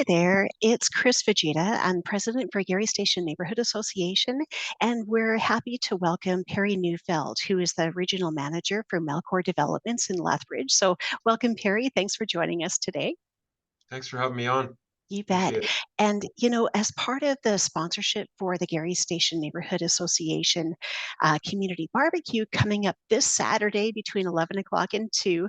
Hi there, it's Chris Vegeta. I'm president for Gary Station Neighborhood Association, and we're happy to welcome Perry Neufeld, who is the regional manager for Melcor Developments in Lethbridge. So, welcome, Perry. Thanks for joining us today. Thanks for having me on. You bet. Appreciate it. And, as part of the sponsorship for the Gary Station Neighborhood Association Community Barbecue coming up this Saturday between 11 o'clock and 2,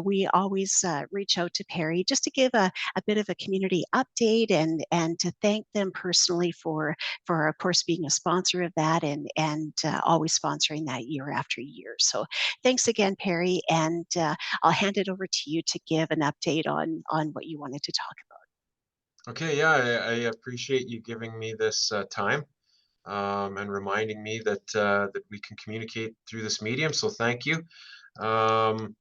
we always reach out to Perry just to give a bit of a community update and to thank them personally for of course, being a sponsor of that and always sponsoring that year after year. So thanks again, Perry. And I'll hand it over to you to give an update on what you wanted to talk about. Okay, yeah, I appreciate you giving me this time and reminding me that we can communicate through this medium. So thank you, um,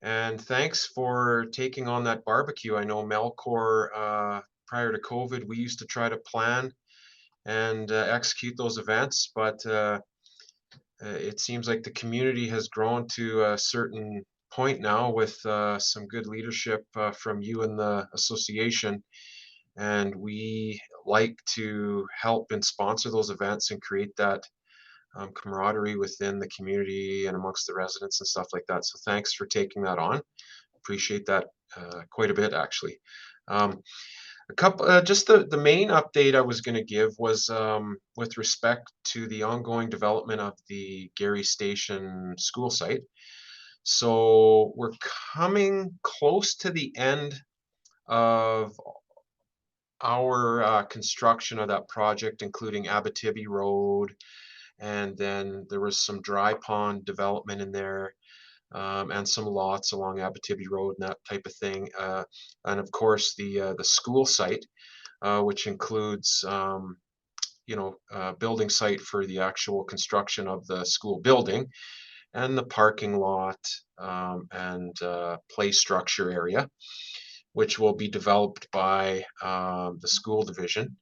and thanks for taking on that barbecue. I know Melcor prior to COVID, we used to try to plan and execute those events, but it seems like the community has grown to a certain point now with some good leadership from you and the association. And we like to help and sponsor those events and create that camaraderie within the community and amongst the residents and stuff like that. So thanks for taking that on. Appreciate that quite a bit, actually. Um, just the main update I was going to give was with respect to the ongoing development of the Gary Station school site. So we're coming close to the end of our construction of that project, including Abitibi Road, and then there was some dry pond development in there, and some lots along Abitibi Road and that type of thing. And of course, the school site, which includes building site for the actual construction of the school building and the parking lot and play structure area, which will be developed by the school division,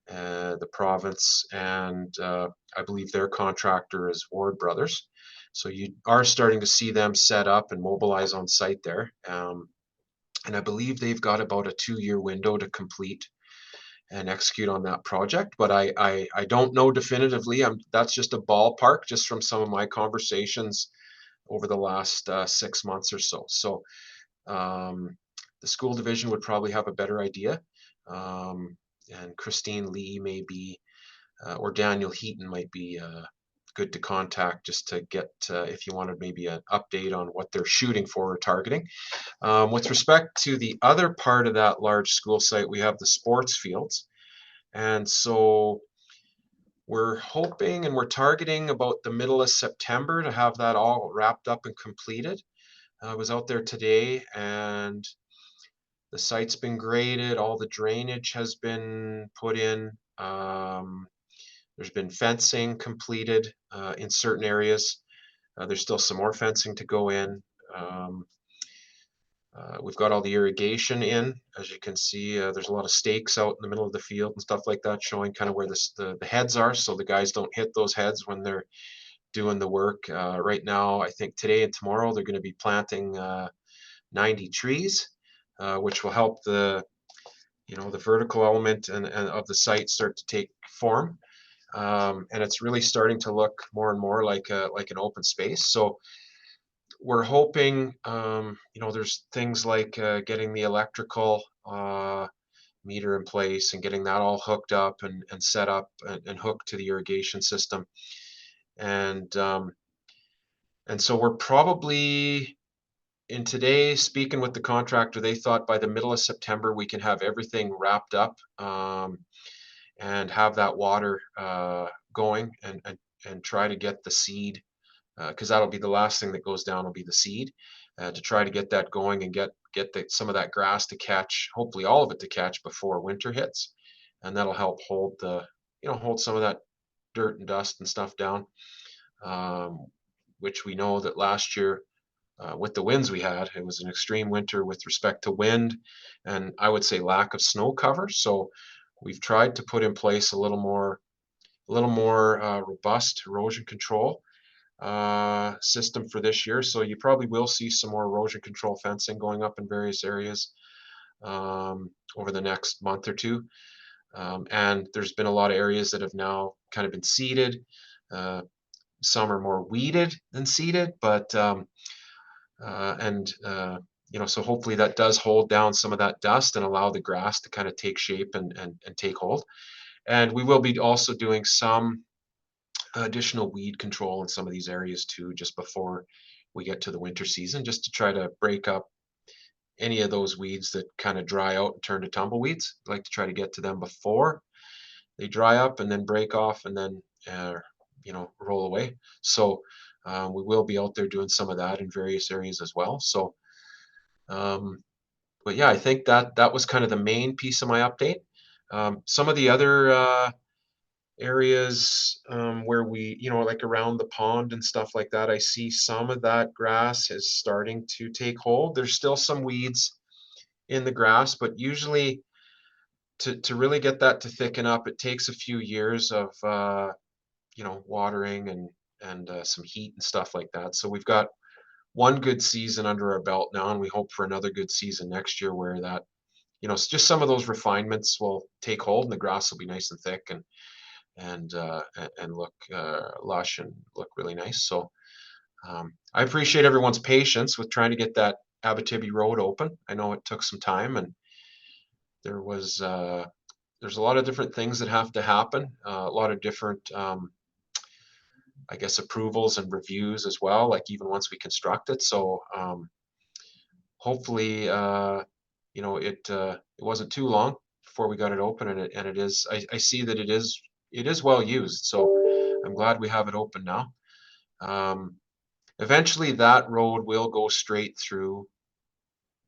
the province, and I believe their contractor is Ward Brothers. So you are starting to see them set up and mobilize on site there. And I believe they've got about a 2-year window to complete and execute on that project. But I don't know definitively. That's just a ballpark, just from some of my conversations over the last 6 months or so. So um, the school division would probably have a better idea. And Christine Lee may be, or Daniel Heaton might be good to contact just to get, if you wanted maybe an update on what they're shooting for or targeting. With respect to the other part of that large school site, we have the sports fields. And so we're hoping and we're targeting about the middle of September to have that all wrapped up and completed. I was out there today and the site's been graded, all the drainage has been put in. There's been fencing completed in certain areas. There's still some more fencing to go in. Um, we've got all the irrigation in. As you can see, there's a lot of stakes out in the middle of the field and stuff like that, showing kind of where the heads are, so the guys don't hit those heads when they're doing the work. Right now, I think today and tomorrow, they're going to be planting 90 trees, which will help the vertical element and of the site start to take form. And it's really starting to look more and more like an open space. So we're hoping, there's things like getting the electrical meter in place and getting that all hooked up and set up and hooked to the irrigation system. And so we're probably in today speaking with the contractor, they thought by the middle of September we can have everything wrapped up and have that water going and try to get the seed, because that'll be the last thing that goes down will be the seed, to try to get that going and get some of that grass to catch, hopefully all of it to catch before winter hits, and that'll help hold some of that dirt and dust and stuff down, um, which we know that last year with the winds we had, it was an extreme winter with respect to wind and I would say lack of snow cover. So we've tried to put in place a little more robust erosion control system for this year. So you probably will see some more erosion control fencing going up in various areas. over the next month or two. And there's been a lot of areas that have now kind of been seeded. Uh, some are more weeded than seeded, but and so hopefully that does hold down some of that dust and allow the grass to kind of take shape and take hold. And we will be also doing some additional weed control in some of these areas too, just before we get to the winter season, just to try to break up any of those weeds that kind of dry out and turn to tumbleweeds. I like to try to get to them before they dry up and then break off and then roll away. So we will be out there doing some of that in various areas as well. So, um, but yeah, I think that was kind of the main piece of my update. Some of the other areas where we, like around the pond and stuff like that, I see some of that grass is starting to take hold. There's still some weeds in the grass, but usually to really get that to thicken up, it takes a few years of watering and some heat and stuff like that. So we've got one good season under our belt now, and we hope for another good season next year where that just some of those refinements will take hold and the grass will be nice and thick and look lush and look really nice. So I appreciate everyone's patience with trying to get that Abitibi Road open. I know it took some time, and there was there's a lot of different things that have to happen, a lot of different I guess approvals and reviews as well, like even once we construct it. So hopefully it wasn't too long before we got it open, and it is I see that it is well used. So I'm glad we have it open now. Um, Eventually that road will go straight through,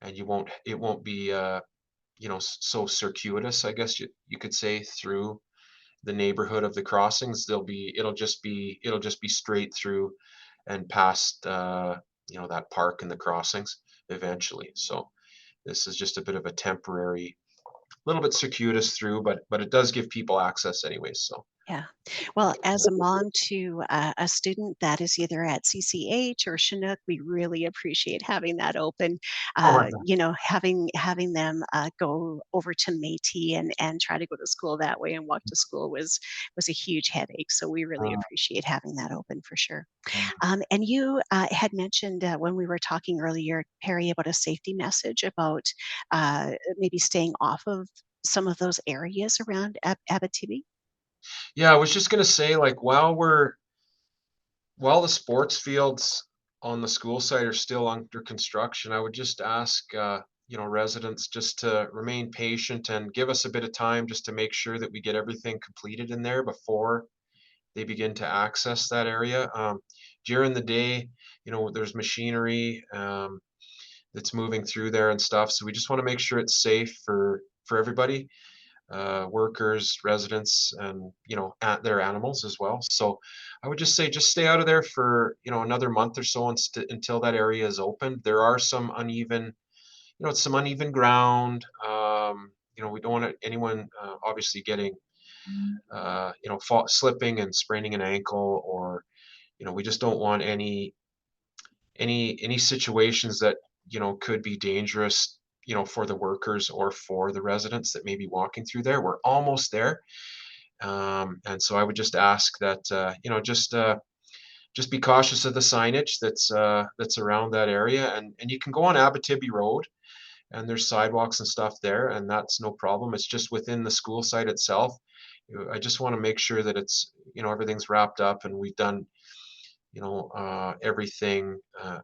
and it won't be so circuitous, I guess you could say, through the neighborhood of the crossings. It'll just be straight through and past that park and the crossings eventually. So this is just a bit of a temporary, little bit circuitous through, but it does give people access anyways. So Yeah. Well, as a mom to a student that is either at CCH or Chinook, we really appreciate having that open. oh my God. Having them go over to Métis and try to go to school that way and walk to school was a huge headache. So we really Uh, appreciate having that open for sure. um, And you had mentioned when we were talking earlier, Perry, about a safety message about maybe staying off of some of those areas around Abitibi. yeah, I was just gonna say, like, while the sports fields on the school site are still under construction, I would just ask, residents just to remain patient and give us a bit of time just to make sure that we get everything completed in there before they begin to access that area. During the day, there's machinery that's moving through there and stuff, so we just want to make sure it's safe for everybody, workers, residents, and at their animals as well. So I would just say just stay out of there for another month or so until that area is open. There are some uneven, it's some uneven ground. We don't want anyone obviously getting slipping and spraining an ankle, or we just don't want any situations that could be dangerous for the workers or for the residents that may be walking through there. We're almost there. And so I would just ask that just be cautious of the signage that's around that area, and you can go on Abitibi Road, and there's sidewalks and stuff there, and that's no problem. It's just within the school site itself. I just want to make sure that it's everything's wrapped up and we've done everything,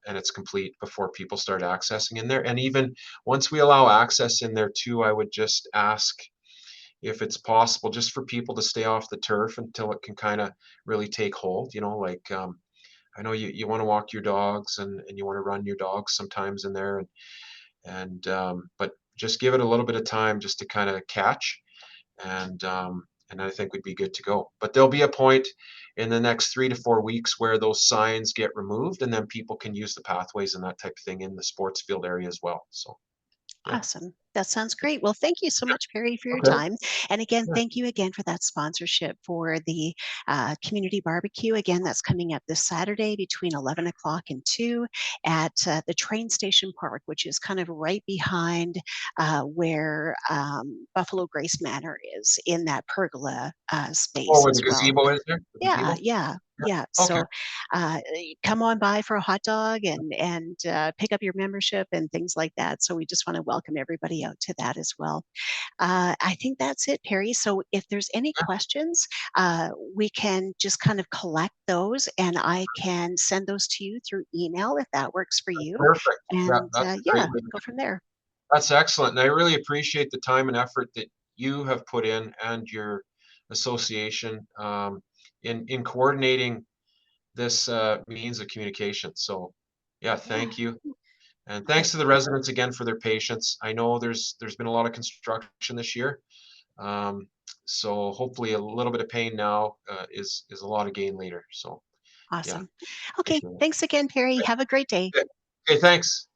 and it's complete before people start accessing in there. And even once we allow access in there too, I would just ask if it's possible just for people to stay off the turf until it can kind of really take hold. Like I know you want to walk your dogs and you want to run your dogs sometimes in there, and but just give it a little bit of time just to kind of catch, and I think we'd be good to go. But there'll be a point in the next 3 to 4 weeks where those signs get removed, and then people can use the pathways and that type of thing in the sports field area as well. So yeah. Awesome. That sounds great. Well, thank you so much, Perry, for your Okay. time. And again, Yeah. thank you again for that sponsorship for the community barbecue. Again, that's coming up this Saturday between 11 o'clock and 2 at the train station park, which is kind of right behind where Buffalo Grace Manor is in that pergola Oh, space where the as well. gazebo is there? The Yeah, gazebo? yeah, yeah. Yeah. Okay. So, come on by for a hot dog and pick up your membership and things like that. So we just want to welcome everybody out to that as well. I think that's it, Perry. So if there's any Yeah. questions, we can just kind of collect those, and I can send those to you through email if that works for you. Perfect. Yeah, And that's a great yeah, way. go from there. That's excellent, and I really appreciate the time and effort that you have put in and your association in coordinating this means of communication. So, yeah, Yeah. thank you, and Okay. thanks to the residents again for their patience. I know there's been a lot of construction this year, um, so hopefully a little bit of pain now is a lot of gain later. So, yeah, Awesome. Okay. appreciate it. Thanks again, Perry. Have a great day. Okay, okay, thanks.